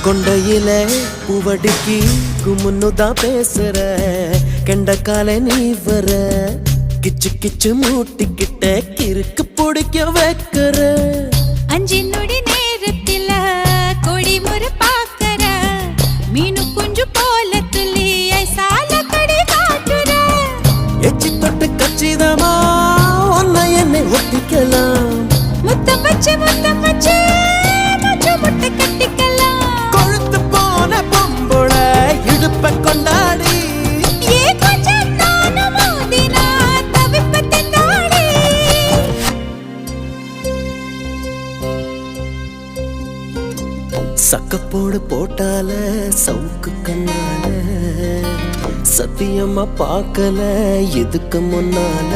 கொண்டையில பூவடிக்கு குமுன்னுதான் பேசுற கெண்டக்கால நீ வர கிச்சு கிச்சு மூட்டிக்கிட்ட கிறுக்கு பிடிக்க வைக்கிற அஞ்சு நொடி நேரத்தில கொடி முறை பாக்கற மீனு குஞ்சு போல துள்ளி ஐசால கடி காட்டுற எச்சி தொட்டு கச்சிதமா ஒன்ன என்னை ஒட்டிக்கலாம் முத்தம் வச்சு மச்சு முட்டை கட்டிக்கலாம் கொழுத்து போன பொம்புள இடுப்ப கொண்டாடி ஏ கொஞ்சம் நானும் மோதினா தவிப்பத்தின் தாடி சக்கப்போடு போட்டால சவுக்கு கண்ணால சத்தியமா பார்க்கல எதுக்கு முன்னால